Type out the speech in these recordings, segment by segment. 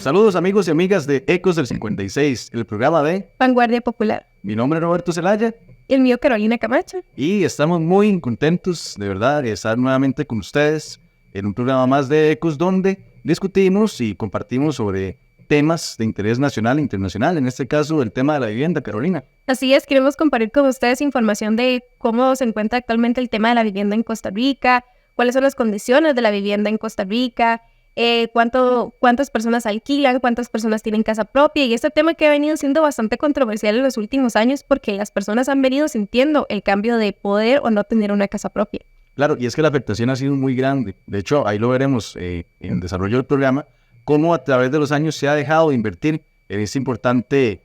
Saludos amigos y amigas de Ecos del 56, el programa de Vanguardia Popular. Mi nombre es Roberto Zelaya. Y el mío, Carolina Camacho. Y estamos muy contentos, de verdad, de estar nuevamente con ustedes en un programa más de Ecos donde discutimos y compartimos sobre temas de interés nacional e internacional, en este caso el tema de la vivienda, Carolina. Así es, queremos compartir con ustedes información de cómo se encuentra actualmente el tema de la vivienda en Costa Rica, cuáles son las condiciones de la vivienda en Costa Rica, cuántas personas alquilan, cuántas personas tienen casa propia, y este tema que ha venido siendo bastante controversial en los últimos años porque las personas han venido sintiendo el cambio de poder o no tener una casa propia. Claro, y es que la afectación ha sido muy grande. De hecho, ahí lo veremos en el desarrollo del programa, cómo a través de los años se ha dejado de invertir en este importante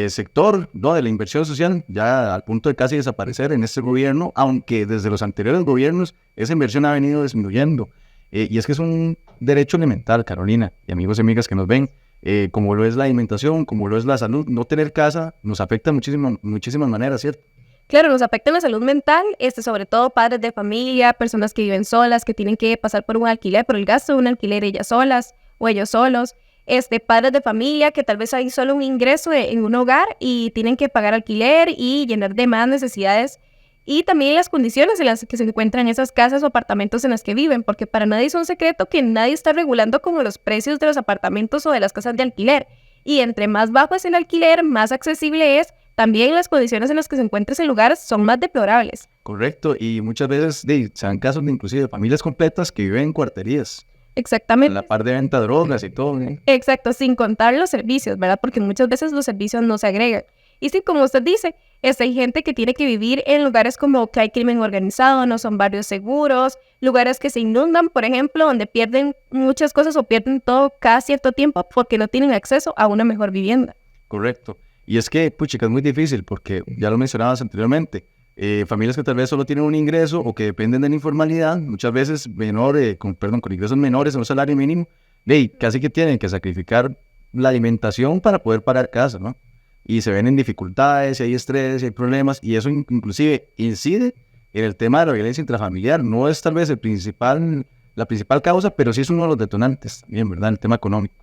sector, ¿no?, de la inversión social, ya al punto de casi desaparecer en este gobierno, aunque desde los anteriores gobiernos esa inversión ha venido disminuyendo. Y es que es un derecho elemental, Carolina, y amigos y amigas que nos ven, como lo es la alimentación, como lo es la salud. No tener casa nos afecta muchísimas maneras, ¿cierto? Claro, nos afecta en la salud mental, sobre todo padres de familia, personas que viven solas, que tienen que pasar por un alquiler, por el gasto de un alquiler ellas solas o ellos solos. Padres de familia que tal vez hay solo un ingreso en un hogar y tienen que pagar alquiler y llenar de más necesidades. Y también las condiciones en las que se encuentran esas casas o apartamentos en las que viven, porque para nadie es un secreto que nadie está regulando como los precios de los apartamentos o de las casas de alquiler. Y entre más bajo es el alquiler, más accesible es, también las condiciones en las que se encuentra ese lugar son más deplorables. Correcto, y muchas veces se dan casos de inclusive familias completas que viven en cuarterías. Exactamente. A la par de venta de drogas y todo, ¿eh? Exacto, sin contar los servicios, ¿verdad? Porque muchas veces los servicios no se agregan. Y sí, como usted dice, hay gente que tiene que vivir en lugares como que hay crimen organizado, no son barrios seguros, lugares que se inundan, por ejemplo, donde pierden muchas cosas o pierden todo cada cierto tiempo porque no tienen acceso a una mejor vivienda. Correcto. Y es que, puchica, es muy difícil porque ya lo mencionabas anteriormente. Familias que tal vez solo tienen un ingreso o que dependen de la informalidad, muchas veces con ingresos menores a un salario mínimo, casi que tienen que sacrificar la alimentación para poder pagar casa, ¿no? Y se ven en dificultades, y hay estrés, y hay problemas, y eso inclusive incide en el tema de la violencia intrafamiliar. No es tal vez la principal causa, pero sí es uno de los detonantes también, ¿verdad? El tema económico.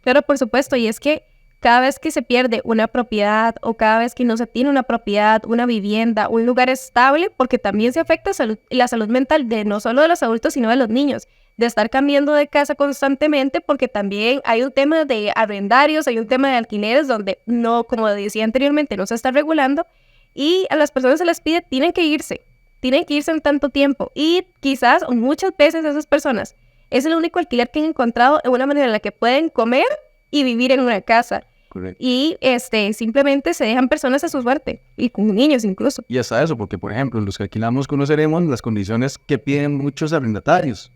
Claro, por supuesto, y es que cada vez que se pierde una propiedad o cada vez que no se tiene una propiedad, una vivienda, un lugar estable, porque también se afecta la salud mental de no solo de los adultos, sino de los niños, de estar cambiando de casa constantemente, porque también hay un tema de arrendarios, hay un tema de alquileres donde no, como decía anteriormente, no se está regulando y a las personas se les pide, tienen que irse en tanto tiempo y quizás o muchas veces esas personas es el único alquiler que han encontrado en una manera en la que pueden comer y vivir en una casa. Correcto. Y simplemente se dejan personas a su suerte, y con niños incluso. Y hasta eso, porque por ejemplo, los que alquilamos conoceremos las condiciones que piden muchos arrendatarios.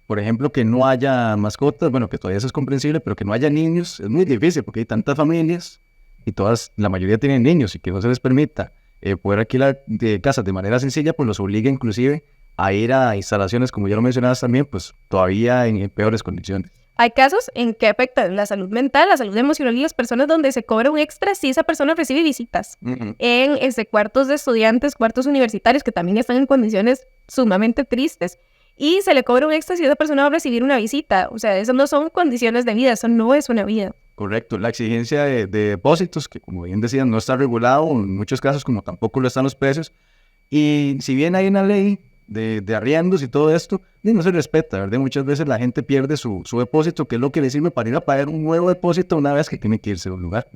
Por ejemplo, que no haya mascotas, bueno, que todavía eso es comprensible, pero que no haya niños es muy difícil porque hay tantas familias y la mayoría tienen niños y que no se les permita poder alquilar de casas de manera sencilla, pues los obliga inclusive a ir a instalaciones, como ya lo mencionabas también, pues todavía en peores condiciones. Hay casos en que afectan la salud mental, la salud emocional y las personas donde se cobra un extra si esa persona recibe visitas. En cuartos de estudiantes, cuartos universitarios que también están en condiciones sumamente tristes y se le cobra un extra si esa persona va a recibir una visita. O sea, eso no son condiciones de vida, eso no es una vida. Correcto, la exigencia de depósitos, que como bien decían, no está regulado, en muchos casos como tampoco lo están los precios. Y si bien hay una ley de arriendos y todo esto, no se respeta, ¿verdad? Muchas veces la gente pierde su depósito, que es lo que le sirve para ir a pagar un nuevo depósito una vez que tiene que irse a un lugar.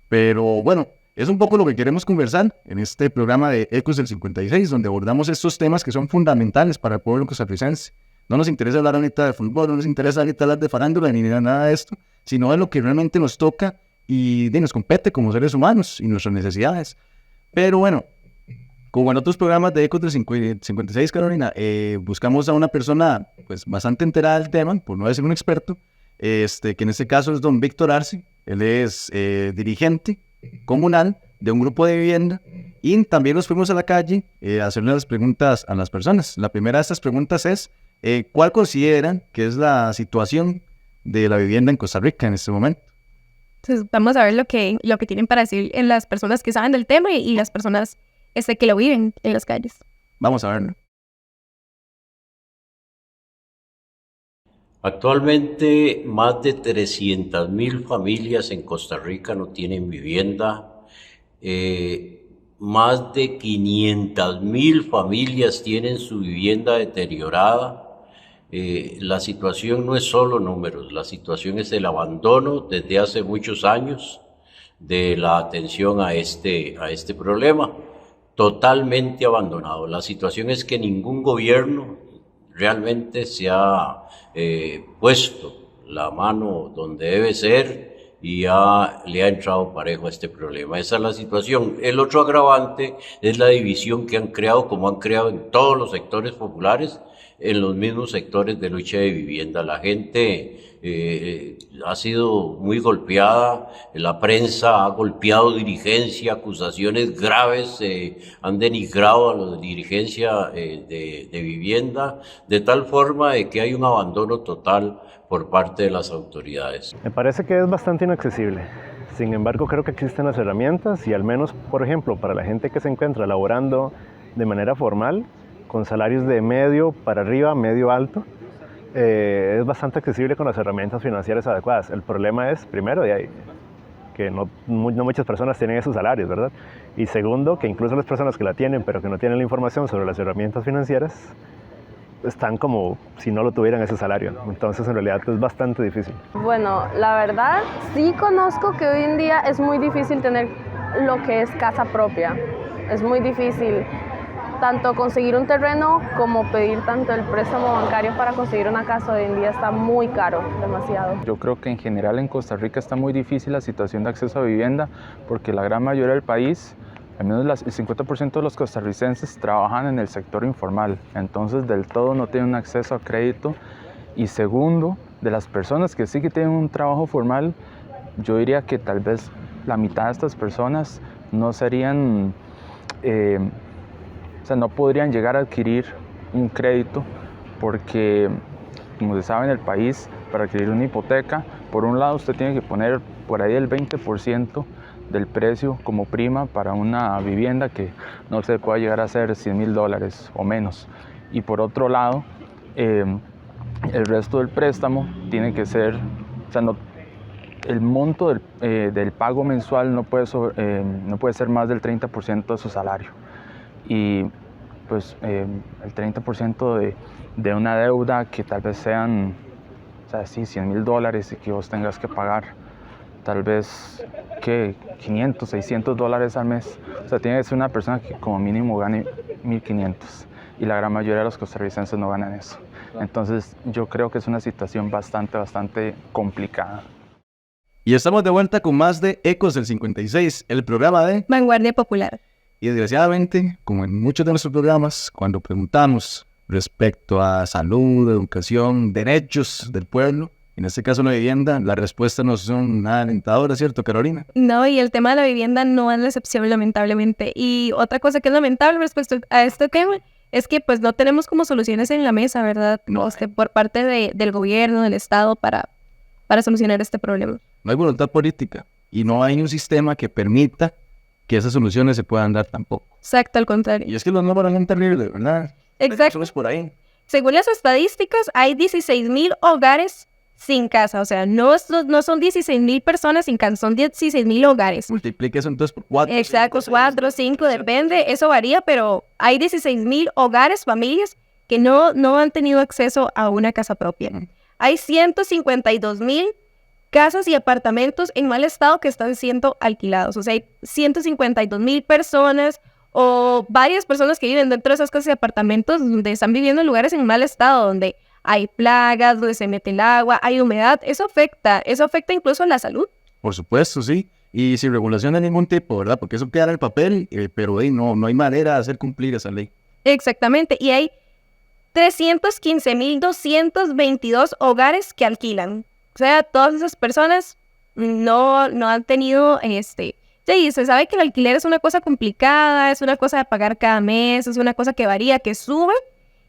Pero bueno, es un poco lo que queremos conversar en este programa de Ecos del 56, donde abordamos estos temas que son fundamentales para el pueblo costarricense. No nos interesa hablar ahorita de fútbol, no nos interesa ahorita hablar de farándula ni nada de esto, sino de lo que realmente nos toca y nos compete como seres humanos y nuestras necesidades. Pero bueno, como en otros programas de Ecos del 56, Carolina, buscamos a una persona pues bastante enterada del tema, por no decir un experto, que en este caso es don Víctor Arce. Él es dirigente comunal de un grupo de vivienda y también nos fuimos a la calle a hacerle las preguntas a las personas. La primera de estas preguntas es, ¿cuál consideran que es la situación de la vivienda en Costa Rica en este momento? Entonces vamos a ver lo que tienen para decir en las personas que saben del tema y las personas que lo viven en las calles. Vamos a verlo. Actualmente, más de 300.000 familias en Costa Rica no tienen vivienda. Más de 500.000 familias tienen su vivienda deteriorada. La situación no es solo números, la situación es el abandono desde hace muchos años de la atención a este problema. Totalmente abandonado. La situación es que ningún gobierno realmente se ha puesto la mano donde debe ser y le ha entrado parejo a este problema. Esa es la situación. El otro agravante es la división que han creado, como han creado en todos los sectores populares, en los mismos sectores de lucha de vivienda. La gente ha sido muy golpeada, la prensa ha golpeado dirigencia, acusaciones graves, han denigrado a la dirigencia de vivienda, de tal forma de que hay un abandono total por parte de las autoridades. Me parece que es bastante inaccesible. Sin embargo, creo que existen las herramientas y al menos, por ejemplo, para la gente que se encuentra laborando de manera formal, con salarios de medio para arriba, medio alto, es bastante accesible con las herramientas financieras adecuadas. El problema es, primero, que no muchas personas tienen esos salarios, ¿verdad? Y segundo, que incluso las personas que la tienen, pero que no tienen la información sobre las herramientas financieras, están como si no lo tuvieran ese salario. Entonces, en realidad, es bastante difícil. Bueno, la verdad, sí conozco que hoy en día es muy difícil tener lo que es casa propia. Es muy difícil tanto conseguir un terreno como pedir tanto el préstamo bancario para conseguir una casa. Hoy en día está muy caro, demasiado. Yo creo que en general en Costa Rica está muy difícil la situación de acceso a vivienda porque la gran mayoría del país, al menos el 50% de los costarricenses trabajan en el sector informal, entonces del todo no tienen acceso a crédito. Y segundo, de las personas que sí que tienen un trabajo formal, yo diría que tal vez la mitad de estas personas no serían, no podrían llegar a adquirir un crédito porque, como se sabe en el país, para adquirir una hipoteca, por un lado usted tiene que poner por ahí el 20% del precio como prima para una vivienda que no se pueda llegar a ser $100,000 o menos. Y por otro lado, el resto del préstamo tiene que ser, el monto del pago mensual no puede ser más del 30% de su salario. Y pues el 30% de una deuda que tal vez sean, $100,000 y que vos tengas que pagar tal vez que $500, $600 al mes. Tiene que ser una persona que como mínimo gane 1,500 y la gran mayoría de los costarricenses no ganan eso. Entonces yo creo que es una situación bastante complicada. Y estamos de vuelta con más de Ecos del 56, el programa de Vanguardia Popular. Y desgraciadamente, como en muchos de nuestros programas, cuando preguntamos respecto a salud, educación, derechos del pueblo, en este caso la vivienda, las respuestas no son nada alentadoras, ¿cierto, Carolina? No, y el tema de la vivienda no es la excepción, lamentablemente. Y otra cosa que es lamentable respecto a este tema es que pues no tenemos como soluciones en la mesa, ¿verdad? No. Por parte del gobierno, del Estado, para solucionar este problema. No hay voluntad política y no hay un sistema que permita que esas soluciones se puedan dar tampoco. Exacto, al contrario. Y es que los números son terribles, ¿verdad? Exacto. Eso es por ahí. Según las estadísticas, hay 16,000 hogares sin casa. O sea, no son 16,000 personas sin casa, son 16,000 hogares. Multiplique eso entonces por 4. Exacto, 4, 5, depende, eso varía, pero hay 16,000 hogares, familias, que no han tenido acceso a una casa propia. Hay 152,000 casas y apartamentos en mal estado que están siendo alquilados. O sea, hay 152,000 personas o varias personas que viven dentro de esas casas y apartamentos donde están viviendo en lugares en mal estado, donde hay plagas, donde se mete el agua, hay humedad. Eso afecta incluso a la salud. Por supuesto, sí. Y sin regulación de ningún tipo, ¿verdad? Porque eso queda en el papel, pero no hay manera de hacer cumplir esa ley. Exactamente. Y hay 315,222 hogares que alquilan. O sea, todas esas personas no han tenido Sí, se sabe que el alquiler es una cosa complicada, es una cosa de pagar cada mes, es una cosa que varía, que sube.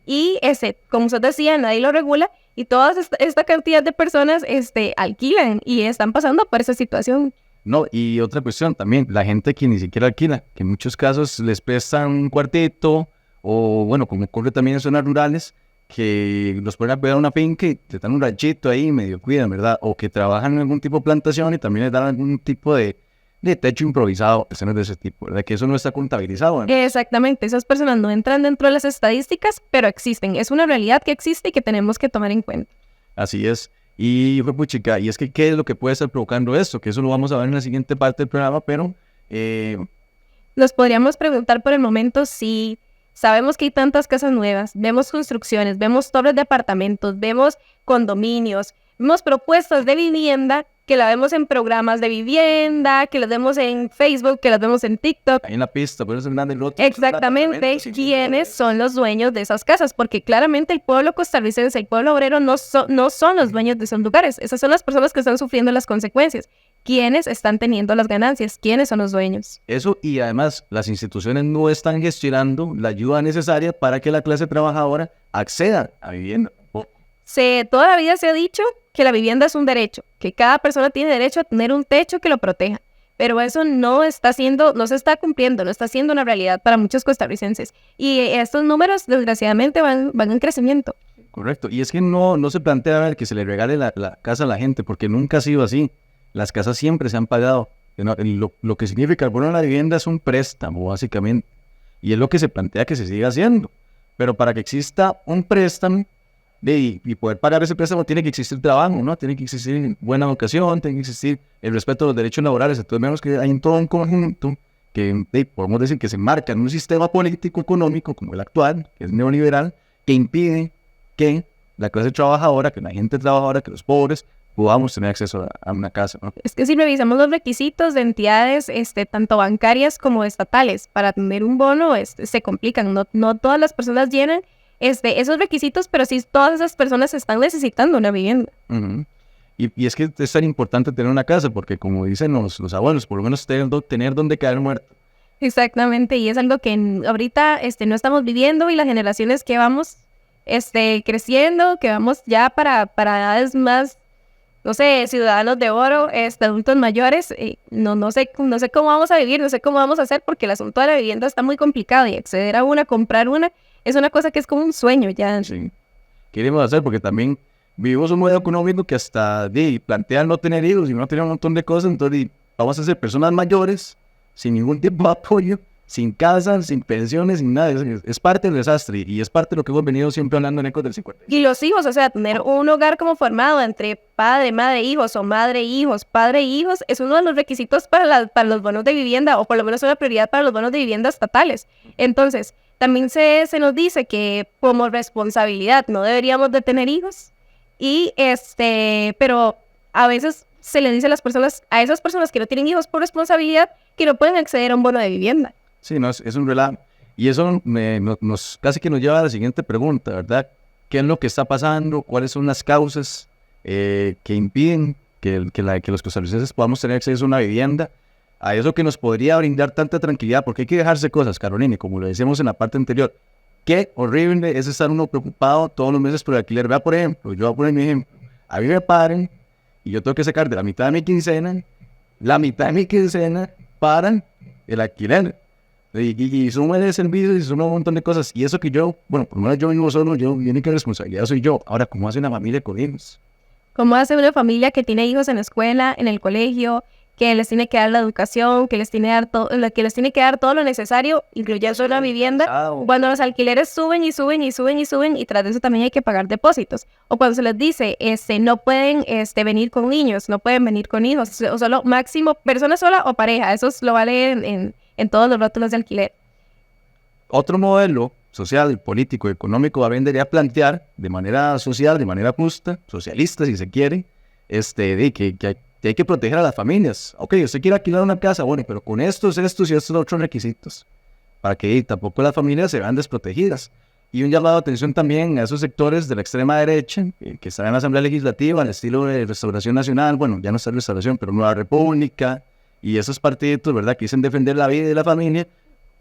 Y como usted decía, nadie lo regula. Y toda esta cantidad de personas alquilan y están pasando por esa situación. No, y otra cuestión también, la gente que ni siquiera alquila, que en muchos casos les prestan un cuartito, o bueno, como ocurre también en zonas rurales, que los ponen a cuidar una finca y te dan un ranchito ahí y medio cuidan, ¿verdad? O que trabajan en algún tipo de plantación y también les dan algún tipo de techo improvisado, cuestiones de ese tipo, ¿verdad? Que eso no está contabilizado, ¿no? Exactamente, esas personas no entran dentro de las estadísticas, pero existen. Es una realidad que existe y que tenemos que tomar en cuenta. Así es. Y fue puchica, y es que ¿qué es lo que puede estar provocando esto? Que eso lo vamos a ver en la siguiente parte del programa, pero Nos podríamos preguntar por el momento si sabemos que hay tantas casas nuevas, vemos construcciones, vemos torres de apartamentos, vemos condominios, vemos propuestas de vivienda que la vemos en programas de vivienda, que las vemos en Facebook, que las vemos en TikTok. ahí en la pista, por eso es grande el lote. Exactamente, quiénes son los dueños de esas casas, porque claramente el pueblo costarricense, el pueblo obrero no son los dueños de esos lugares, esas son las personas que están sufriendo las consecuencias. ¿Quiénes están teniendo las ganancias? ¿Quiénes son los dueños? Eso, y además las instituciones no están gestionando la ayuda necesaria para que la clase trabajadora acceda a vivienda. Toda la vida se ha dicho que la vivienda es un derecho, que cada persona tiene derecho a tener un techo que lo proteja, pero eso no se está cumpliendo, no está siendo una realidad para muchos costarricenses. Y estos números, desgraciadamente, van en crecimiento. Correcto, y es que no se plantea ver que se le regale la casa a la gente, porque nunca ha sido así. Las casas siempre se han pagado. Lo que significa el bono de la vivienda es un préstamo, básicamente, y es lo que se plantea que se siga haciendo. Pero para que exista un préstamo, y poder pagar ese préstamo tiene que existir trabajo, ¿no? Tiene que existir buena educación, tiene que existir el respeto a los derechos laborales. Entonces vemos que hay en todo un conjunto que podemos decir que se enmarca en un sistema político económico como el actual, que es neoliberal, que impide que la clase trabajadora, que la gente trabajadora, que los pobres podamos tener acceso a una casa, ¿no? Es que si revisamos los requisitos de entidades, tanto bancarias como estatales, para tener un bono, se complican. No todas las personas llenan esos requisitos, pero sí todas esas personas están necesitando una vivienda. Uh-huh. Y es que es tan importante tener una casa, porque como dicen los abuelos, por lo menos tener donde caer muerto. Exactamente, y es algo que ahorita no estamos viviendo, y las generaciones que vamos creciendo, que vamos ya para edades más, no sé, ciudadanos de oro, adultos mayores, no sé cómo vamos a vivir, no sé cómo vamos a hacer, porque el asunto de la vivienda está muy complicado, y acceder a una, comprar una, es una cosa que es como un sueño ya. Sí, queremos hacer, porque también vivimos un modelo económico que hasta plantea no tener hijos y no tener un montón de cosas, entonces vamos a ser personas mayores, sin ningún tipo de apoyo, sin casa, sin pensiones, sin nada. Es parte del desastre, y es parte de lo que hemos venido siempre hablando en Ecos del 50. Y los hijos, o sea, tener un hogar como formado entre padre, madre, hijos, o madre, hijos, padre, hijos, es uno de los requisitos para los bonos de vivienda, o por lo menos una prioridad para los bonos de vivienda estatales. Entonces, también se nos dice que como responsabilidad no deberíamos de tener hijos, y pero a veces se le dice a esas personas que no tienen hijos por responsabilidad, que no pueden acceder a un bono de vivienda. Sí, no, es un relajo. Y eso casi que nos lleva a la siguiente pregunta, ¿verdad? ¿Qué es lo que está pasando? ¿Cuáles son las causas que impiden que los costarricenses podamos tener acceso a una vivienda? A eso que nos podría brindar tanta tranquilidad, porque hay que dejarse cosas, Carolina, como lo decíamos en la parte anterior. Qué horrible es estar uno preocupado todos los meses por el alquiler. Vea, por ejemplo, yo voy a poner mi ejemplo. A mí me pagan y yo tengo que sacar de la mitad de mi quincena para el alquiler. Y súmale de servicios y suma un montón de cosas. Y eso que yo, bueno, por lo menos yo vivo solo, mi única responsabilidad soy yo. Ahora, ¿cómo hace una familia con hijos? ¿Cómo hace una familia que tiene hijos en la escuela, en el colegio, que les tiene que dar la educación, que les tiene que dar todo lo necesario, incluyendo la vivienda, cuando los alquileres suben y suben y suben y suben, y tras de eso también hay que pagar depósitos? O cuando se les dice, no pueden venir con niños, no pueden venir con hijos, o solo máximo persona sola o pareja, eso lo vale en todos los rótulos de alquiler. Otro modelo social, político, económico vendría a plantear de manera social, de manera justa, socialista si se quiere, que hay que proteger a las familias. Ok, usted quiere alquilar una casa, bueno, pero con estos y estos otros requisitos, para que tampoco las familias se vean desprotegidas. Y un llamado de atención también a esos sectores de la extrema derecha, que están en la Asamblea Legislativa, al estilo de Restauración Nacional, bueno, ya no está Restauración, pero Nueva República, y esos partidos, ¿verdad?, que dicen defender la vida y la familia.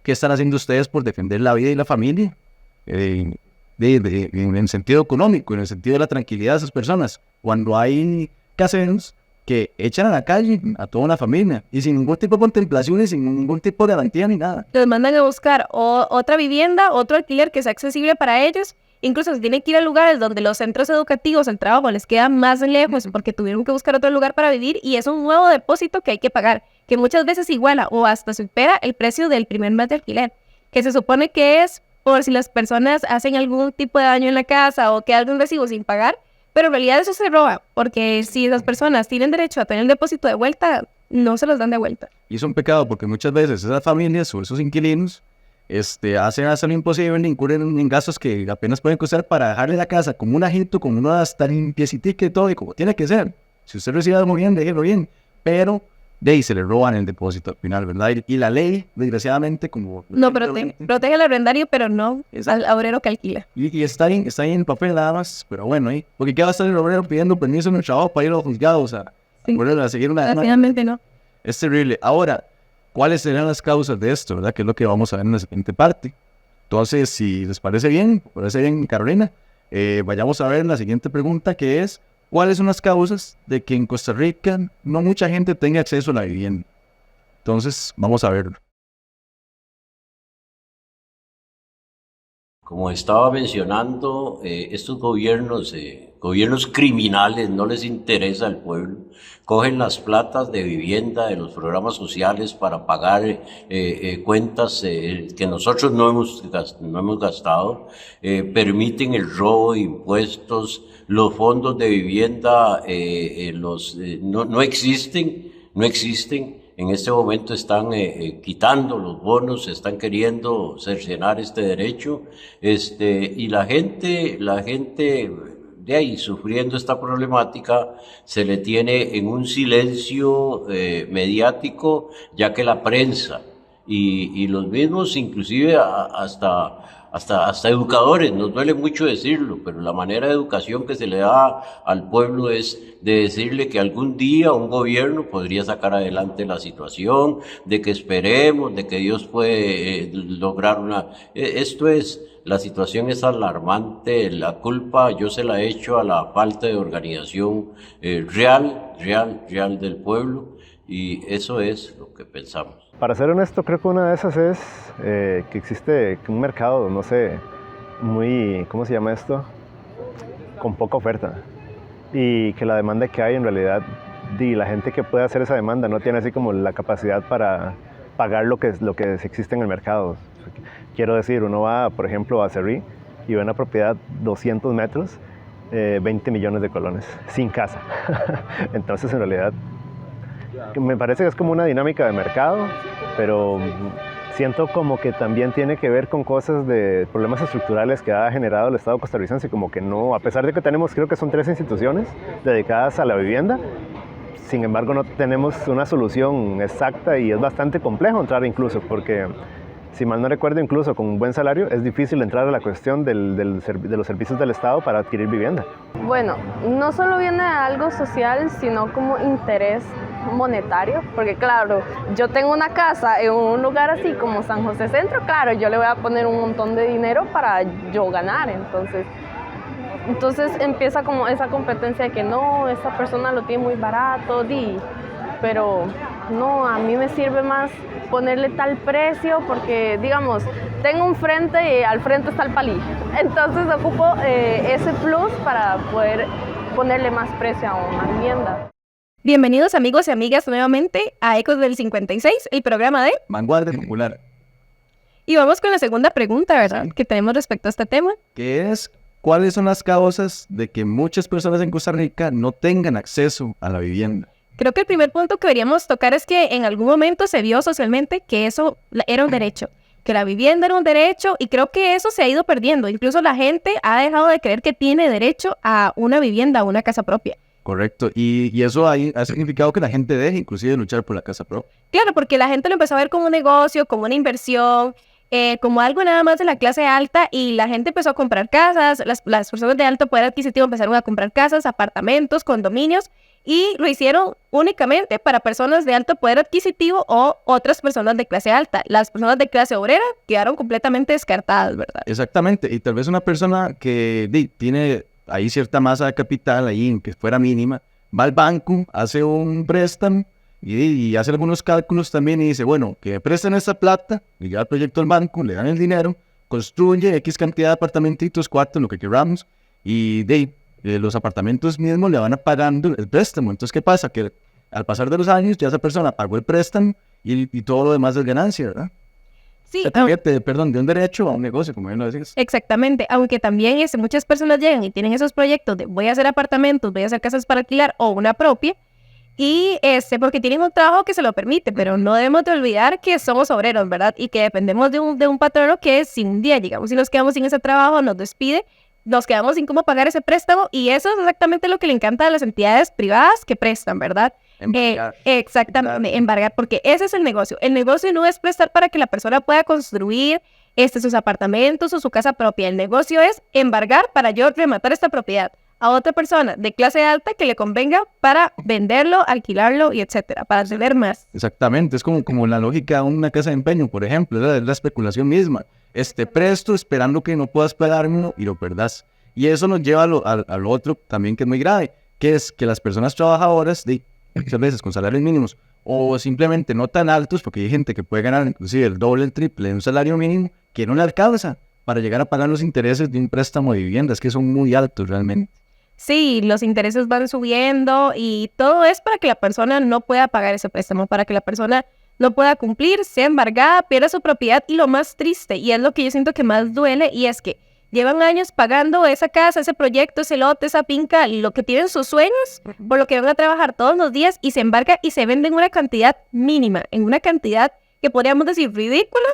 ¿Qué están haciendo ustedes por defender la vida y la familia? En el sentido económico, en el sentido de la tranquilidad de esas personas. Cuando hay caseros que echan a la calle a toda una familia y sin ningún tipo de contemplación y sin ningún tipo de garantía ni nada. Los mandan a buscar otra vivienda, otro alquiler que sea accesible para ellos, Incluso se tienen que ir a lugares donde los centros educativos, el trabajo les queda más lejos porque tuvieron que buscar otro lugar para vivir y es un nuevo depósito que hay que pagar, que muchas veces iguala o hasta supera el precio del primer mes de alquiler, que se supone que es por si las personas hacen algún tipo de daño en la casa o queda algún recibo sin pagar, pero en realidad eso se roba, porque si las personas tienen derecho a tener el depósito de vuelta, no se los dan de vuelta. Y es un pecado porque muchas veces esas familias o esos inquilinos hacen hasta lo imposible, incurren en gastos que apenas pueden costar para dejarle la casa como un agito, como uno hasta limpiecitica y todo, y como tiene que ser. Si usted recibe algo bien, déjelo bien, pero de ahí se le roban el depósito al final, ¿verdad? Y la ley, desgraciadamente, como... No, protege al arrendario, pero no al obrero que alquila. Y está ahí en el papel nada más, pero bueno, porque ¿qué va a estar el obrero pidiendo permiso en el trabajo para ir a los juzgados a seguir una... Finalmente no. Es terrible. Ahora, ¿cuáles serán las causas de esto, verdad? Que es lo que vamos a ver en la siguiente parte. Entonces, si les parece bien, Carolina, vayamos a ver la siguiente pregunta, que es, ¿cuáles son las causas de que en Costa Rica no mucha gente tenga acceso a la vivienda? Entonces, vamos a verlo. Como estaba mencionando, estos gobiernos criminales, no les interesa al pueblo, cogen las platas de vivienda de los programas sociales para pagar cuentas que nosotros no hemos gastado, permiten el robo de impuestos, los fondos de vivienda no existen. En este momento están quitando los bonos, están queriendo cercenar este derecho, y la gente de ahí sufriendo esta problemática se le tiene en un silencio mediático, ya que la prensa y los mismos, inclusive hasta educadores, nos duele mucho decirlo, pero la manera de educación que se le da al pueblo es de decirle que algún día un gobierno podría sacar adelante la situación, de que esperemos, de que Dios puede lograr la situación es alarmante, la culpa yo se la echo a la falta de organización real del pueblo, y eso es lo que pensamos. Para ser honesto, creo que una de esas es que existe un mercado, no sé, muy, ¿cómo se llama esto? Con poca oferta. Y que la demanda que hay en realidad, la gente que puede hacer esa demanda no tiene así como la capacidad para pagar lo que existe en el mercado. Quiero decir, uno va, por ejemplo, a Cerrí y ve una propiedad 200 metros, 20 millones de colones, sin casa. Entonces, en realidad, me parece que es como una dinámica de mercado, pero siento como que también tiene que ver con cosas de problemas estructurales que ha generado el Estado costarricense, como que no, a pesar de que tenemos, creo que son 3 instituciones dedicadas a la vivienda, sin embargo no tenemos una solución exacta y es bastante complejo entrar incluso, porque si mal no recuerdo, incluso con un buen salario es difícil entrar a la cuestión de los servicios del Estado para adquirir vivienda. Bueno, no solo viene de algo social, sino como interés monetario, porque claro, yo tengo una casa en un lugar así como San José Centro, claro, yo le voy a poner un montón de dinero para yo ganar, entonces empieza como esa competencia de que no, esta persona lo tiene muy barato, pero no, a mí me sirve más ponerle tal precio porque, digamos, tengo un frente y al frente está el palí, entonces ocupo ese plus para poder ponerle más precio a una vivienda. Bienvenidos amigos y amigas nuevamente a Ecos del 56, el programa de Vanguardia Popular. Y vamos con la segunda pregunta, ¿verdad? Que tenemos respecto a este tema. Que es, ¿cuáles son las causas de que muchas personas en Costa Rica no tengan acceso a la vivienda? Creo que el primer punto que deberíamos tocar es que en algún momento se vio socialmente que eso era un derecho, que la vivienda era un derecho, y creo que eso se ha ido perdiendo. Incluso la gente ha dejado de creer que tiene derecho a una vivienda, a una casa propia. Correcto, y eso ha significado que la gente deje inclusive de luchar por la casa propia. Claro, porque la gente lo empezó a ver como un negocio, como una inversión, como algo nada más de la clase alta, y la gente empezó a comprar casas, las personas de alto poder adquisitivo empezaron a comprar casas, apartamentos, condominios, y lo hicieron únicamente para personas de alto poder adquisitivo o otras personas de clase alta. Las personas de clase obrera quedaron completamente descartadas, ¿verdad? Exactamente, y tal vez una persona que tiene ahí cierta masa de capital, ahí que fuera mínima, va al banco, hace un préstamo y hace algunos cálculos también y dice, bueno, que me presten esa plata, le lleva el proyecto al banco, le dan el dinero, construye X cantidad de apartamentitos, cuartos, lo que queramos, y los apartamentos mismos le van a pagando el préstamo. Entonces, ¿qué pasa? Que al pasar de los años ya esa persona pagó el préstamo y todo lo demás es ganancia, ¿verdad? Sí, Se convierte, perdón, de un derecho a un negocio, como bien lo decías. exactamente, aunque también muchas personas llegan y tienen esos proyectos de voy a hacer apartamentos, voy a hacer casas para alquilar o una propia, y porque tienen un trabajo que se lo permite, pero no debemos de olvidar que somos obreros, ¿verdad? Y que dependemos de un patrono que si un día llegamos y nos quedamos sin ese trabajo, nos despide, nos quedamos sin cómo pagar ese préstamo, y eso es exactamente lo que le encanta a las entidades privadas que prestan, ¿verdad? Embargar. Exactamente, embargar, porque ese es el negocio. El negocio no es prestar para que la persona pueda construir sus apartamentos o su casa propia. El negocio es embargar para yo rematar esta propiedad a otra persona de clase alta que le convenga para venderlo, alquilarlo y etcétera, para tener más. Exactamente, es como la lógica de una casa de empeño, por ejemplo, es la especulación misma. Presto esperando que no puedas pagármelo y lo perdás. Y eso nos lleva a lo otro también que es muy grave, que es que las personas trabajadoras, muchas veces con salarios mínimos, o simplemente no tan altos, porque hay gente que puede ganar inclusive el doble, el triple de un salario mínimo, que no le alcanza para llegar a pagar los intereses de un préstamo de vivienda, es que son muy altos realmente. Sí, los intereses van subiendo y todo es para que la persona no pueda pagar ese préstamo, para que la persona no pueda cumplir, sea embargada, pierda su propiedad, y lo más triste, y es lo que yo siento que más duele, y es que llevan años pagando esa casa, ese proyecto, ese lote, esa finca, lo que tienen sus sueños, por lo que van a trabajar todos los días, y se embarga y se vende en una cantidad mínima, en una cantidad que podríamos decir ridícula.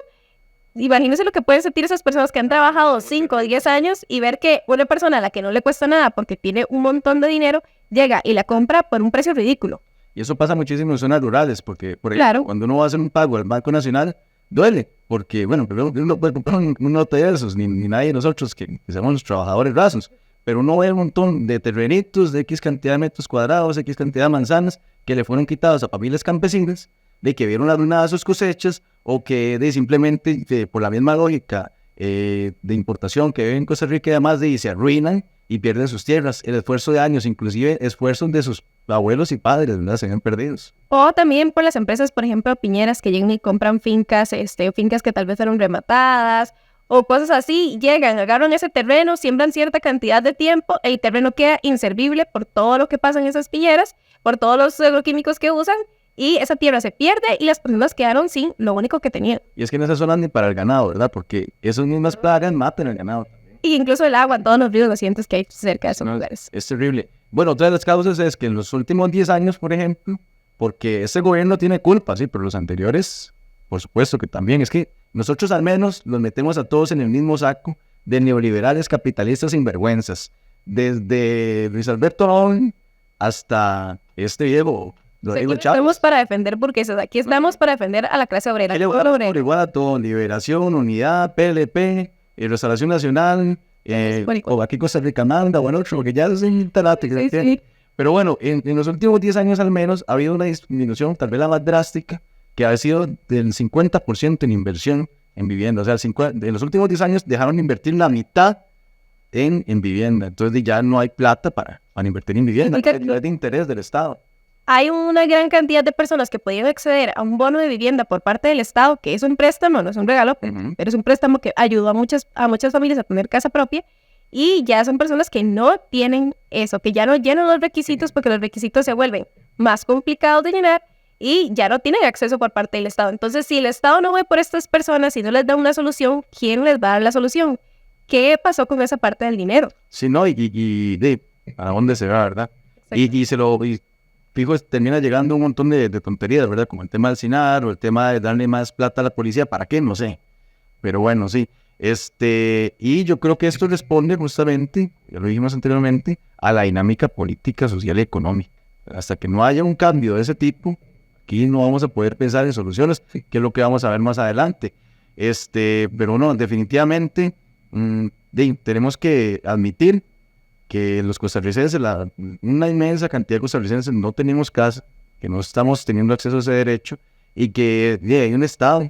Imagínense lo que pueden sentir esas personas que han trabajado 5 o 10 años y ver que una persona a la que no le cuesta nada porque tiene un montón de dinero, llega y la compra por un precio ridículo. Y eso pasa muchísimo en zonas rurales, porque por ejemplo, Claro. cuando uno va a hacer un pago al Banco Nacional, duele, porque bueno, primero uno no puede comprar un lote de esos, ni nadie de nosotros que somos los trabajadores rasos, pero uno ve un montón de terrenitos de X cantidad de metros cuadrados, X cantidad de manzanas, que le fueron quitados a familias campesinas, de que vieron arruinadas sus cosechas, o que simplemente por la misma lógica de importación que ven en Costa Rica y además se arruinan y pierden sus tierras. El esfuerzo de años, inclusive esfuerzos de sus abuelos y padres, ¿verdad? Se ven perdidos. O también por las empresas, por ejemplo, piñeras, que llegan y compran fincas, fincas que tal vez fueron rematadas, o cosas así, llegan, agarran ese terreno, siembran cierta cantidad de tiempo, el terreno queda inservible por todo lo que pasa en esas piñeras, por todos los agroquímicos que usan, y esa tierra se pierde y las personas quedaron sin lo único que tenían. Y es que en esas zonas ni para el ganado, ¿verdad? Porque esas mismas plagas matan al ganado. Y incluso el agua, todos los ríos nacientes que hay cerca de esos lugares. Es terrible. Bueno, otra de las causas es que en los últimos 10 años, por ejemplo, porque este gobierno tiene culpa, sí, pero los anteriores, por supuesto que también, es que nosotros al menos los metemos a todos en el mismo saco de neoliberales, capitalistas, sinvergüenzas. Desde Luis Alberto Arón hasta viejo. Aquí no estamos para defender burgueses, aquí estamos para defender a la clase obrera. Por igual a todo, Liberación, Unidad, PLP, Restauración Nacional, o aquí Costa Rica manda, bueno, otro, porque ya es un talate. Sí. Pero bueno, en los últimos 10 años al menos ha habido una disminución, tal vez la más drástica, que ha sido del 50% en inversión en vivienda. O sea, en los últimos 10 años dejaron de invertir la mitad en vivienda. Entonces ya no hay plata para invertir en vivienda, no es de interés del Estado. Hay una gran cantidad de personas que podían acceder a un bono de vivienda por parte del Estado, que es un préstamo, no es un regalo, pero es un préstamo que ayudó a muchas familias a tener casa propia, y ya son personas que no tienen eso, que ya no llenan los requisitos porque los requisitos se vuelven más complicados de llenar y ya no tienen acceso por parte del Estado. Entonces, si el Estado no ve por estas personas y no les da una solución, ¿quién les va a dar la solución? ¿Qué pasó con esa parte del dinero? Sí, no, y ¿a dónde se va, verdad? Y fijo, termina llegando un montón de tonterías, ¿verdad? Como el tema del SINAR o el tema de darle más plata a la policía. ¿Para qué? No sé. Pero bueno, sí. Y yo creo que esto responde justamente, ya lo dijimos anteriormente, a la dinámica política, social y económica. Hasta que no haya un cambio de ese aquí no vamos a poder pensar en soluciones, que es lo que vamos a ver más adelante. Pero no, definitivamente tenemos que admitir que los costarricenses, una inmensa cantidad de costarricenses no tenemos casa, que no estamos teniendo acceso a ese derecho y que hay un Estado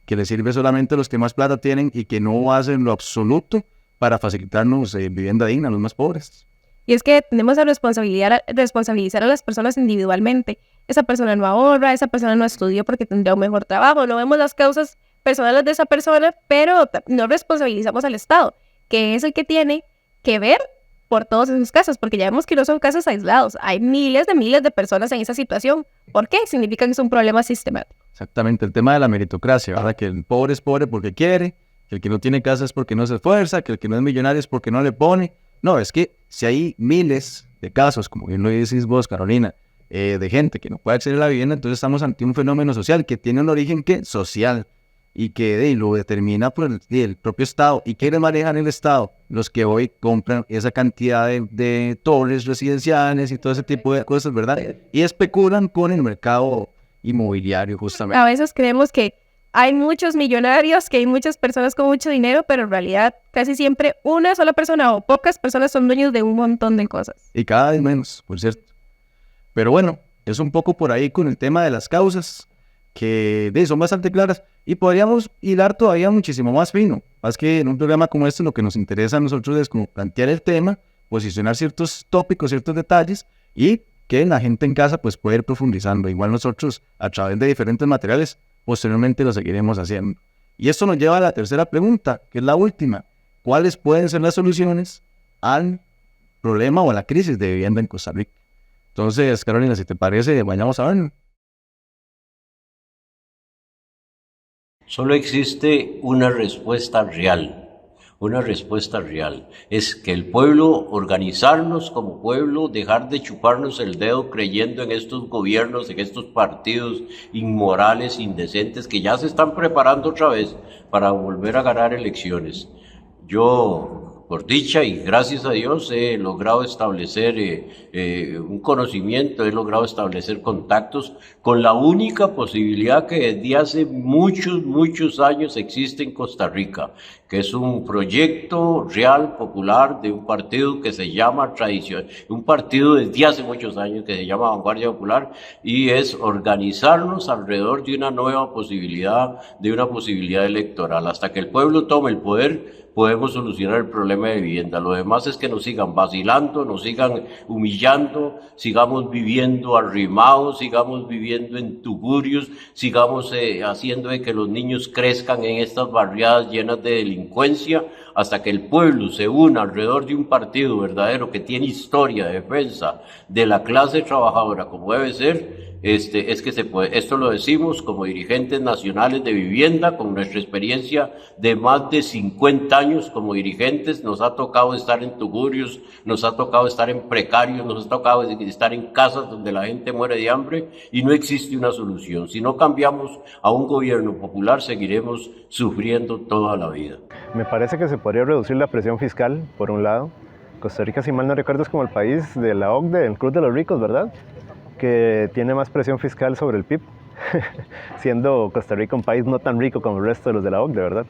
que le sirve solamente a los que más plata tienen y que no hacen lo absoluto para facilitarnos vivienda digna a los más pobres. Y es que tenemos a responsabilizar a las personas individualmente. Esa persona no ahorra, esa persona no estudió porque tendría un mejor trabajo, no vemos las causas personales de esa persona, pero no responsabilizamos al Estado, que es el que tiene que ver por todos esos casos, porque ya vemos que no son casos aislados, hay miles de personas en esa situación. ¿Por qué? Significa que es un problema sistemático. Exactamente, el tema de la meritocracia, ¿verdad? Que el pobre es pobre porque quiere, que el que no tiene casa es porque no se esfuerza, que el que no es millonario es porque no le pone. No, es que si hay miles de casos, como bien lo decís vos, Carolina, de gente que no puede acceder a la vivienda, entonces estamos ante un fenómeno social que tiene un origen que social y que lo determina por el propio Estado. ¿Y quiénes manejan el Estado? Los que hoy compran esa cantidad de torres residenciales y todo ese tipo de cosas, ¿verdad? Y especulan con el mercado inmobiliario, justamente. A veces creemos que hay muchos millonarios, que hay muchas personas con mucho dinero, pero en realidad casi siempre una sola persona o pocas personas son dueños de un montón de cosas. Y cada vez menos, por cierto. Pero bueno, es un poco por ahí con el tema de las causas, que son bastante claras, y podríamos hilar todavía muchísimo más fino. Más que en un programa como este, lo que nos interesa a nosotros es como plantear el tema, posicionar ciertos tópicos, ciertos detalles, y que la gente en casa pues puede ir profundizando. Igual nosotros, a través de diferentes materiales, posteriormente lo seguiremos haciendo. Y esto nos lleva a la tercera pregunta, que es la última. ¿Cuáles pueden ser las soluciones al problema o a la crisis de vivienda en Costa Rica? Entonces, Carolina, si te parece, vayamos a verlo. Solo existe una respuesta real. Una respuesta real es que el pueblo, organizarnos como pueblo, dejar de chuparnos el dedo creyendo en estos gobiernos, en estos partidos inmorales, indecentes, que ya se están preparando otra vez para volver a ganar elecciones. Yo, por dicha y gracias a Dios, he logrado establecer un conocimiento, he logrado establecer contactos con la única posibilidad que desde hace muchos años existe en Costa Rica, que es un proyecto real, popular, de un partido que se llama Tradición, un partido desde hace muchos años que se llama Vanguardia Popular, y es organizarnos alrededor de una nueva posibilidad, de una posibilidad electoral. Hasta que el pueblo tome el poder, podemos solucionar el problema de vivienda. Lo demás es que nos sigan vacilando, nos sigan humillando, sigamos viviendo arrimados, sigamos viviendo en tugurios, sigamos haciendo de que los niños crezcan en estas barriadas llenas de delincuencia, hasta que el pueblo se una alrededor de un partido verdadero que tiene historia de defensa de la clase trabajadora como debe ser. Es que se puede. Esto lo decimos como dirigentes nacionales de vivienda, con nuestra experiencia de más de 50 años como dirigentes. Nos ha tocado estar en tugurios, nos ha tocado estar en precarios, nos ha tocado estar en casas donde la gente muere de hambre y no existe una solución. Si no cambiamos a un gobierno popular, seguiremos sufriendo toda la vida. Me parece que se podría reducir la presión fiscal, por un lado. Costa Rica, si mal no recuerdo, es como el país de la OCDE, del Club de los Ricos, ¿verdad?, que tiene más presión fiscal sobre el PIB, siendo Costa Rica un país no tan rico como el resto de los de la OCDE, ¿verdad?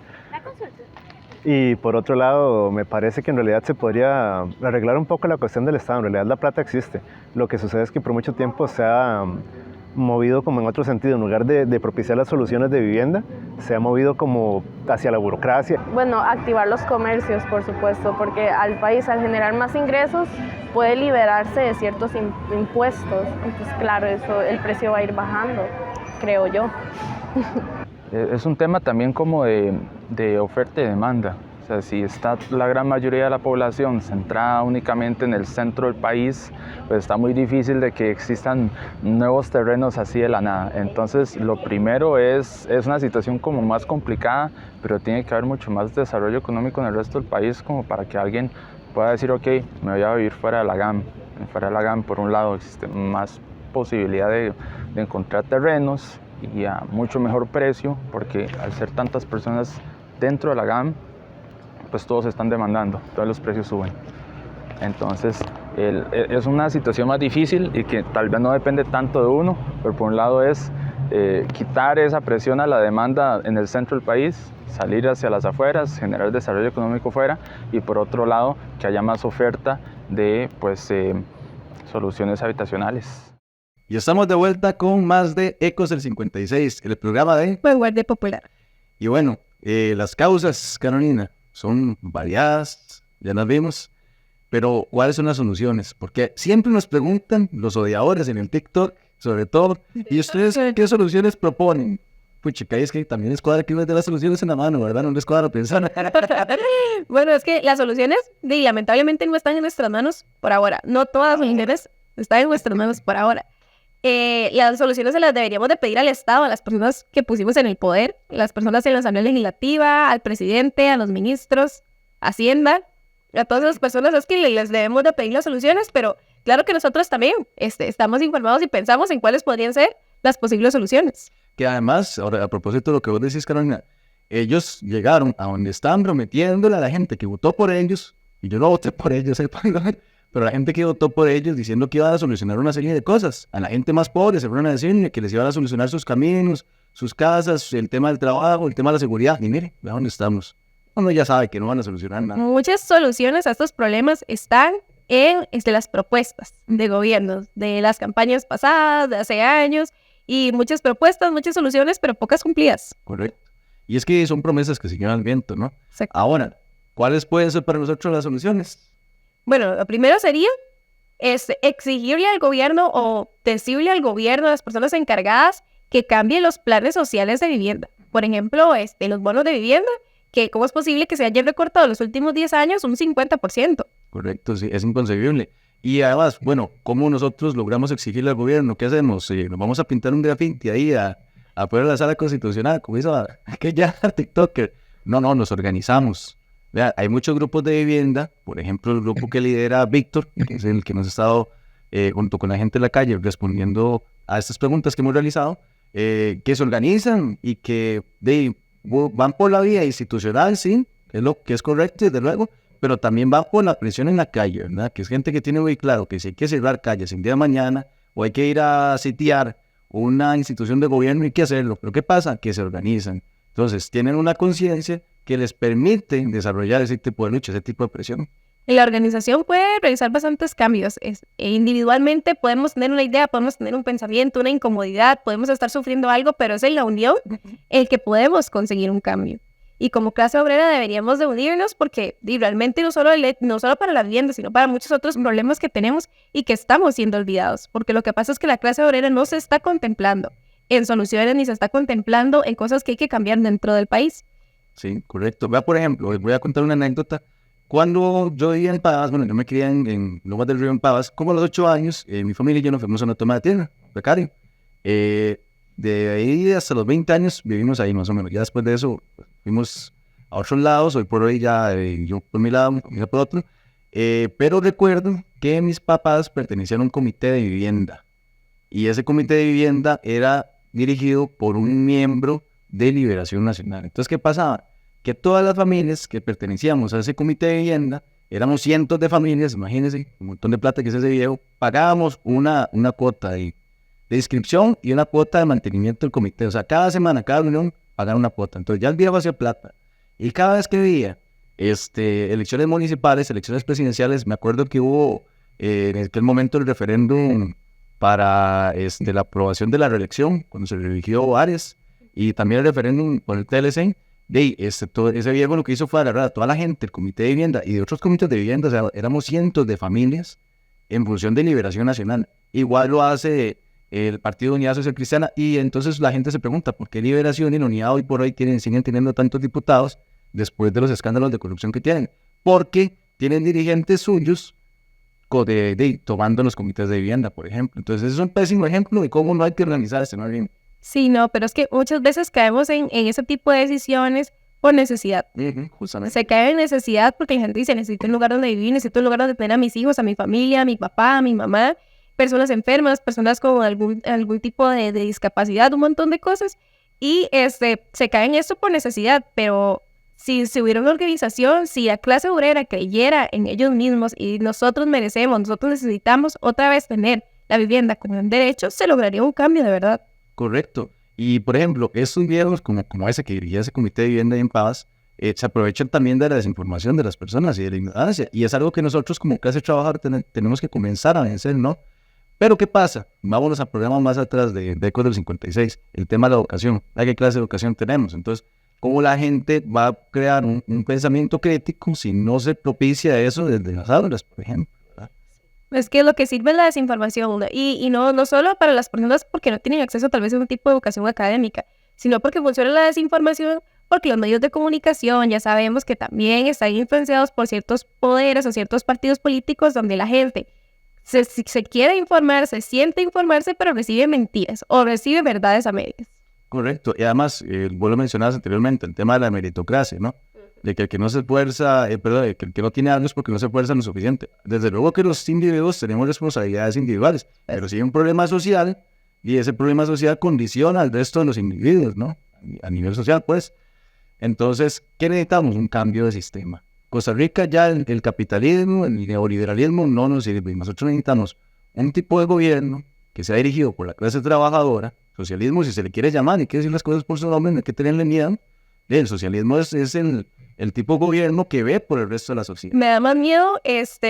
Y por otro lado, me parece que en realidad se podría arreglar un poco la cuestión del Estado. En realidad la plata existe. Lo que sucede es que por mucho tiempo se ha movido como en otro sentido. En lugar de propiciar las soluciones de vivienda, se ha movido como hacia la burocracia. Bueno, activar los comercios, por supuesto, porque al país, al generar más ingresos, puede liberarse de ciertos impuestos. Entonces, claro, eso, el precio va a ir bajando, creo yo. Es un tema también como de oferta y demanda. O sea, si está la gran mayoría de la población centrada únicamente en el centro del país, pues está muy difícil de que existan nuevos terrenos así de la nada. Entonces, lo primero es una situación como más complicada, pero tiene que haber mucho más desarrollo económico en el resto del país como para que alguien pueda decir, ok, me voy a vivir fuera de la GAM. Fuera de la GAM, por un lado, existe más posibilidad de encontrar terrenos y a mucho mejor precio, porque al ser tantas personas dentro de la GAM, pues todos están demandando, todos los precios suben. Entonces, es una situación más difícil y que tal vez no depende tanto de uno, pero por un lado es quitar esa presión a la demanda en el centro del país, salir hacia las afueras, generar desarrollo económico fuera, y por otro lado, que haya más oferta de soluciones habitacionales. Y estamos de vuelta con más de Ecos del 56, el programa de Vanguardia Popular. Y bueno, las causas, Carolina, son variadas, ya las vimos, pero ¿cuáles son las soluciones? Porque siempre nos preguntan los odiadores en el TikTok, sobre todo, ¿y ustedes qué soluciones proponen? puchica, y es que también les cuadra que uno de las soluciones en la mano, ¿verdad? No les cuadra pensar. Bueno, es que las soluciones, lamentablemente, no están en nuestras manos por ahora. No todas las soluciones están en nuestras manos por ahora. Las soluciones se las deberíamos de pedir al Estado, a las personas que pusimos en el poder, las personas en la Asamblea Legislativa, al presidente, a los ministros, Hacienda, a todas las personas es que les debemos de pedir las soluciones, pero claro que nosotros también estamos informados y pensamos en cuáles podrían ser las posibles soluciones. Que además, ahora a propósito de lo que vos decís, Carolina, ellos llegaron a donde estaban prometiéndole a la gente que votó por ellos, y yo no voté por ellos, pero la gente que votó por ellos diciendo que iban a solucionar una serie de cosas. A la gente más pobre se fueron a decirle que les iban a solucionar sus caminos, sus casas, el tema del trabajo, el tema de la seguridad. Y mire, vea dónde estamos. Uno ya sabe que no van a solucionar nada. Muchas soluciones a estos problemas están en las propuestas de gobiernos, de las campañas pasadas, de hace años, y muchas propuestas, muchas soluciones, pero pocas cumplidas. Correcto. Y es que son promesas que siguen al viento, ¿no? Exacto. Ahora, ¿cuáles pueden ser para nosotros las soluciones? Bueno, lo primero sería exigirle al gobierno o decirle al gobierno, a las personas encargadas, que cambien los planes sociales de vivienda. Por ejemplo, los bonos de vivienda, que cómo es posible que se hayan recortado en los últimos 10 años un 50%. Correcto, sí, es inconcebible. Y además, bueno, ¿cómo nosotros logramos exigirle al gobierno? ¿Qué hacemos? ¿Nos vamos a pintar un grafiti ahí afuera de la sala constitucional, como hizo aquella TikToker? No, nos organizamos. Vean, hay muchos grupos de vivienda, por ejemplo, el grupo que lidera Víctor, que es el que nos ha estado junto con la gente de la calle respondiendo a estas preguntas que hemos realizado, que se organizan y que van por la vía institucional, sí, es lo que es correcto, desde luego, pero también van por la presión en la calle, ¿verdad? Que es gente que tiene muy claro que si hay que cerrar calles el día de mañana o hay que ir a sitiar una institución de gobierno, hay que hacerlo. Pero ¿qué pasa? Que se organizan. Entonces, tienen una conciencia que les permite desarrollar ese tipo de lucha, ese tipo de presión. La organización puede realizar bastantes cambios. Individualmente podemos tener una idea, podemos tener un pensamiento, una incomodidad, podemos estar sufriendo algo, pero es en la unión el que podemos conseguir un cambio. Y como clase obrera deberíamos de unirnos porque realmente no solo para la vivienda, sino para muchos otros problemas que tenemos y que estamos siendo olvidados. Porque lo que pasa es que la clase obrera no se está contemplando en soluciones ni se está contemplando en cosas que hay que cambiar dentro del país. Sí, correcto. Vea, por ejemplo, les voy a contar una anécdota. Cuando yo vivía en Pavas, bueno, yo me crié en Lomas del Río en Pavas, como a los 8 años, mi familia y yo nos fuimos a una toma de tierra, becario. De ahí hasta los 20 años vivimos ahí más o menos. Ya después de eso fuimos a otros lados, hoy por hoy ya yo por mi lado, mi familia por otro. Pero recuerdo que mis papás pertenecían a un comité de vivienda. Y ese comité de vivienda era dirigido por un miembro de Liberación Nacional. Entonces, ¿qué pasaba? Que todas las familias que pertenecíamos a ese comité de vivienda, éramos cientos de familias, imagínense, un montón de plata que es ese viejo, pagábamos una cuota de inscripción y una cuota de mantenimiento del comité. O sea, cada semana, cada reunión, pagar una cuota. Entonces ya el viejo hacía plata. Y cada vez que veía elecciones municipales, elecciones presidenciales, me acuerdo que hubo en aquel momento el referéndum para la aprobación de la reelección, cuando se reeligió Arias, y también el referéndum por el TLC. Todo ese viejo lo que hizo fue agarrar a toda la gente, el comité de vivienda y de otros comités de vivienda, o sea, éramos cientos de familias en función de Liberación Nacional. Igual lo hace el Partido de Unidad Social Cristiana, y entonces la gente se pregunta por qué Liberación y la Unidad hoy por hoy siguen teniendo tantos diputados después de los escándalos de corrupción que tienen, porque tienen dirigentes suyos tomando los comités de vivienda, por ejemplo. Entonces es un pésimo ejemplo de cómo no hay que organizarse, ¿no? Sí, no, pero es que muchas veces caemos en ese tipo de decisiones por necesidad. Justamente. Se cae en necesidad porque la gente dice, necesito un lugar donde vivir, necesito un lugar donde tener a mis hijos, a mi familia, a mi papá, a mi mamá, personas enfermas, personas con algún tipo de discapacidad, un montón de cosas. Y se cae en esto por necesidad, pero si hubiera una organización, si la clase obrera creyera en ellos mismos y nosotros necesitamos otra vez tener la vivienda como un derecho, se lograría un cambio de verdad. Correcto. Y, por ejemplo, estos viejos, como ese que dirigía ese comité de vivienda ahí en Pavas, se aprovechan también de la desinformación de las personas y de la ignorancia. Y es algo que nosotros como clase trabajadora tenemos que comenzar a vencer, ¿no? Pero, ¿qué pasa? Vámonos a programas más atrás de décadas del 56. El tema de la educación. ¿Qué clase de educación tenemos? Entonces, ¿cómo la gente va a crear un pensamiento crítico si no se propicia eso desde las aulas, por ejemplo? Es que lo que sirve es la desinformación y no solo para las personas porque no tienen acceso tal vez a un tipo de educación académica, sino porque funciona la desinformación, porque los medios de comunicación ya sabemos que también están influenciados por ciertos poderes o ciertos partidos políticos donde la gente se quiere informar, se siente informarse, pero recibe mentiras o recibe verdades a medias. Correcto. Y además, vos lo mencionabas anteriormente, el tema de la meritocracia, ¿no? De que el que no se esfuerza, de que el que no tiene algo es porque no se esfuerza lo suficiente. Desde luego que los individuos tenemos responsabilidades individuales, pero si hay un problema social, y ese problema social condiciona al resto de los individuos, ¿no? A nivel social, pues. Entonces, ¿qué necesitamos? Un cambio de sistema. Costa Rica ya el capitalismo, el neoliberalismo no nos sirve. Nosotros necesitamos un tipo de gobierno que sea dirigido por la clase trabajadora, socialismo si se le quiere llamar, y quiere decir las cosas por su nombre, no hay que tenerle miedo. El socialismo es el tipo de gobierno que ve por el resto de la sociedad. Me da más miedo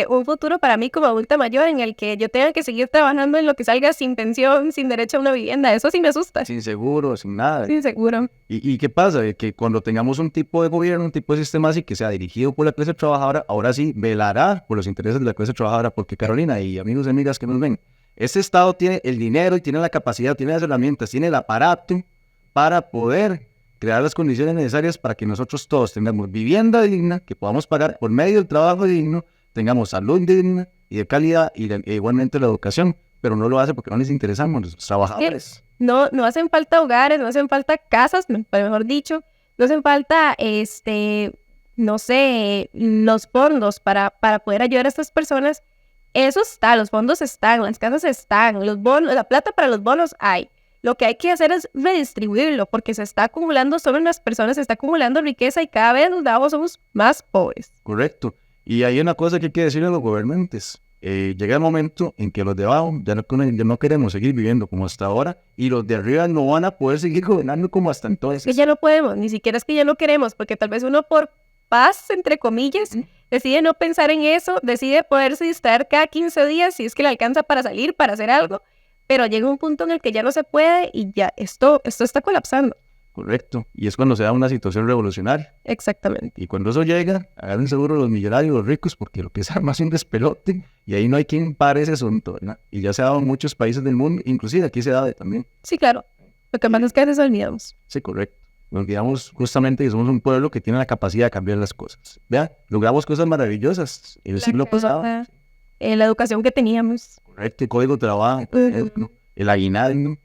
un futuro para mí como adulta mayor en el que yo tenga que seguir trabajando en lo que salga sin pensión, sin derecho a una vivienda. Eso sí me asusta. Sin seguro, sin nada. Sin seguro. ¿Y qué pasa? Que cuando tengamos un tipo de gobierno, un tipo de sistema así que sea dirigido por la clase trabajadora, ahora sí velará por los intereses de la clase trabajadora, porque Carolina y amigos y amigas que nos ven, este Estado tiene el dinero y tiene la capacidad, tiene las herramientas, tiene el aparato para poder crear las condiciones necesarias para que nosotros todos tengamos vivienda digna, que podamos pagar por medio del trabajo digno, tengamos salud digna y de calidad y igualmente la educación, pero no lo hace porque no les interesamos los trabajadores. No hacen falta hogares, no hacen falta casas, mejor dicho, no hacen falta, no sé, los fondos para poder ayudar a estas personas. Eso está, los fondos están, las casas están, los bonos, la plata para los bonos hay. Lo que hay que hacer es redistribuirlo, porque se está acumulando solo en las personas, se está acumulando riqueza y cada vez los de abajo somos más pobres. Correcto. Y hay una cosa que hay que decirle a los gobernantes. Llega el momento en que los de abajo ya no queremos seguir viviendo como hasta ahora y los de arriba no van a poder seguir gobernando como hasta entonces. Que ya no podemos, ni siquiera es que ya no queremos, porque tal vez uno por paz, entre comillas, decide no pensar en eso, decide poderse distraer cada 15 días si es que le alcanza para salir, para hacer algo. Pero llega un punto en el que ya no se puede y ya esto está colapsando. Correcto. Y es cuando se da una situación revolucionaria. Exactamente. Y cuando eso llega, hagan seguro los millonarios, los ricos, porque lo que se arma es un despelote y ahí no hay quien pare ese asunto, ¿verdad? Y ya se ha dado en muchos países del mundo, inclusive aquí se da también. Sí, claro. Lo que más es que a veces olvidamos. Sí, correcto. Nos olvidamos justamente que somos un pueblo que tiene la capacidad de cambiar las cosas. Vean, logramos cosas maravillosas el siglo pasado. La educación que teníamos. Correcto, el código de trabajo, el aguinaldo.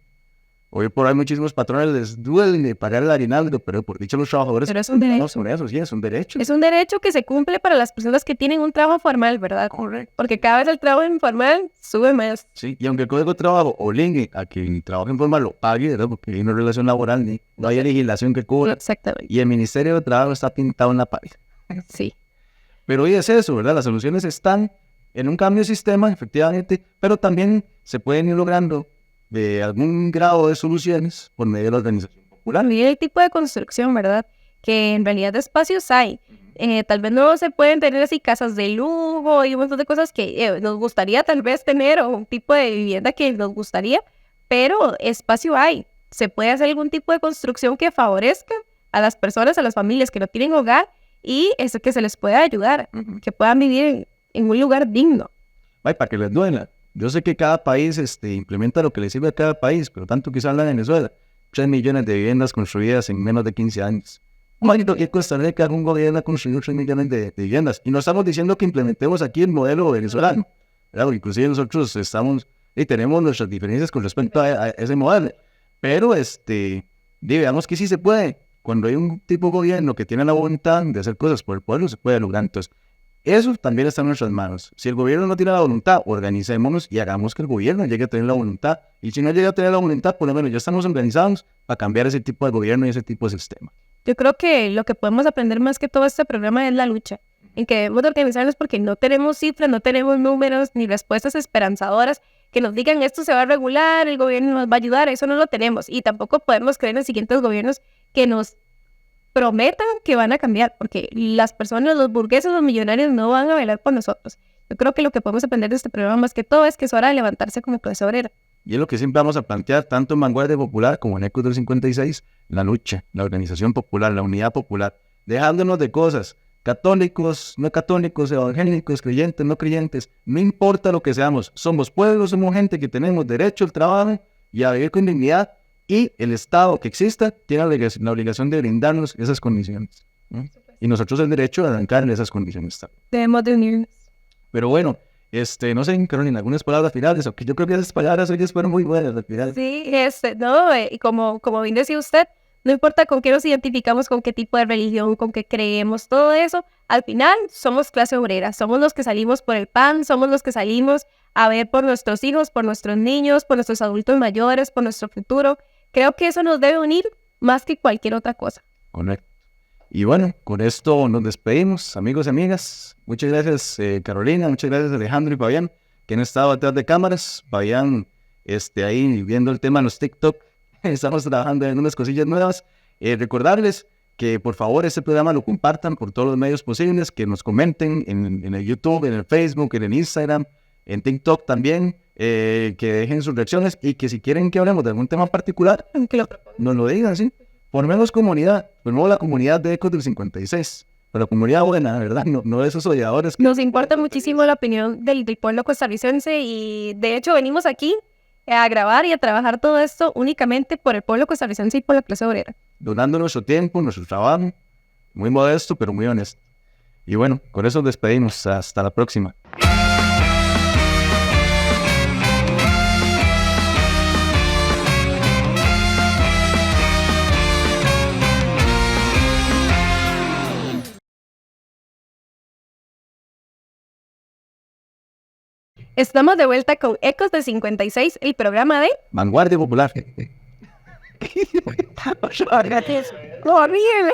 Hoy por ahí muchísimos patrones les duele pagar el aguinaldo, pero por dicho los trabajadores... Pero es un derecho. No, sobre eso, sí, es un derecho. Es un derecho que se cumple para las personas que tienen un trabajo formal, ¿verdad? Correcto. Porque cada vez el trabajo informal sube más. Sí, y aunque el código de trabajo obligue a que el trabajo informal lo pague, ¿verdad? Porque hay una relación laboral, no hay legislación que cubra. Exactamente. Y el Ministerio de Trabajo está pintado en la pared. Sí. Pero hoy es eso, ¿verdad? Las soluciones están en un cambio de sistema, efectivamente, pero también se pueden ir logrando de algún grado de soluciones por medio de la organización popular. Y el tipo de construcción, ¿verdad? Que en realidad espacios hay. Tal vez no se pueden tener así casas de lujo y un montón de cosas que nos gustaría tal vez tener o un tipo de vivienda que nos gustaría, pero espacio hay. Se puede hacer algún tipo de construcción que favorezca a las personas, a las familias que no tienen hogar y eso que se les pueda ayudar, que puedan vivir en un lugar digno. Ay, para que les duela. Yo sé que cada país implementa lo que le sirve a cada país, pero tanto que se habla en Venezuela. 3 millones de viviendas construidas en menos de 15 años. Imagino que Costa Rica un gobierno ha construido 3 millones de viviendas. Y no estamos diciendo que implementemos aquí el modelo venezolano, ¿verdad? Porque inclusive nosotros estamos y tenemos nuestras diferencias con respecto a ese modelo. Pero veamos que sí se puede. Cuando hay un tipo de gobierno que tiene la voluntad de hacer cosas por el pueblo, se puede lograr. Entonces, eso también está en nuestras manos. Si el gobierno no tiene la voluntad, organicémonos y hagamos que el gobierno llegue a tener la voluntad. Y si no llega a tener la voluntad, por lo menos ya estamos organizados para cambiar ese tipo de gobierno y ese tipo de sistema. Yo creo que lo que podemos aprender más que todo este programa es la lucha, en que debemos de organizarnos porque no tenemos cifras, no tenemos números ni respuestas esperanzadoras que nos digan esto se va a regular, el gobierno nos va a ayudar, eso no lo tenemos. Y tampoco podemos creer en siguientes gobiernos que nos prometan que van a cambiar, porque las personas, los burgueses, los millonarios no van a velar por nosotros. Yo creo que lo que podemos aprender de este programa más que todo es que es hora de levantarse como clase obrera. Y es lo que siempre vamos a plantear, tanto en Vanguardia Popular como en Ecos del 56, la lucha, la organización popular, la unidad popular, dejándonos de cosas, católicos, no católicos, evangélicos, creyentes, no creyentes, no importa lo que seamos, somos pueblos, somos gente que tenemos derecho al trabajo y a vivir con dignidad, y el Estado que exista tiene la obligación de brindarnos esas condiciones, ¿no? Y nosotros el derecho de arrancar esas condiciones también. Debemos de unirnos. Pero bueno, no sé, Carolina, algunas palabras finales, aunque yo creo que esas palabras hoy fueron muy buenas al final. Sí, no, y como bien decía usted, no importa con qué nos identificamos, con qué tipo de religión, con qué creemos, todo eso, al final somos clase obrera, somos los que salimos por el pan, somos los que salimos a ver por nuestros hijos, por nuestros niños, por nuestros adultos mayores, por nuestro futuro. Creo que eso nos debe unir más que cualquier otra cosa. Correcto. Y bueno, con esto nos despedimos, amigos y amigas. Muchas gracias, Carolina, muchas gracias, Alejandro y Fabián, que han estado detrás de cámaras. Fabián, ahí viendo el tema en los TikTok. Estamos trabajando en unas cosillas nuevas. Recordarles que por favor este programa lo compartan por todos los medios posibles, que nos comenten en el YouTube, en el Facebook, en el Instagram, en TikTok también, que dejen sus reacciones y que si quieren que hablemos de algún tema particular, nos lo digan, ¿sí? Formemos comunidad, formemos la comunidad de Ecos del 56, pero comunidad buena, ¿verdad? No de esos odiadores. Nos importa muchísimo la opinión del pueblo costarricense y de hecho venimos aquí a grabar y a trabajar todo esto únicamente por el pueblo costarricense y por la clase obrera. Donando nuestro tiempo, nuestro trabajo, muy modesto pero muy honesto. Y bueno, con eso nos despedimos, hasta la próxima. Estamos de vuelta con Ecos de 56, el programa de Vanguardia Popular. ¡Horrible!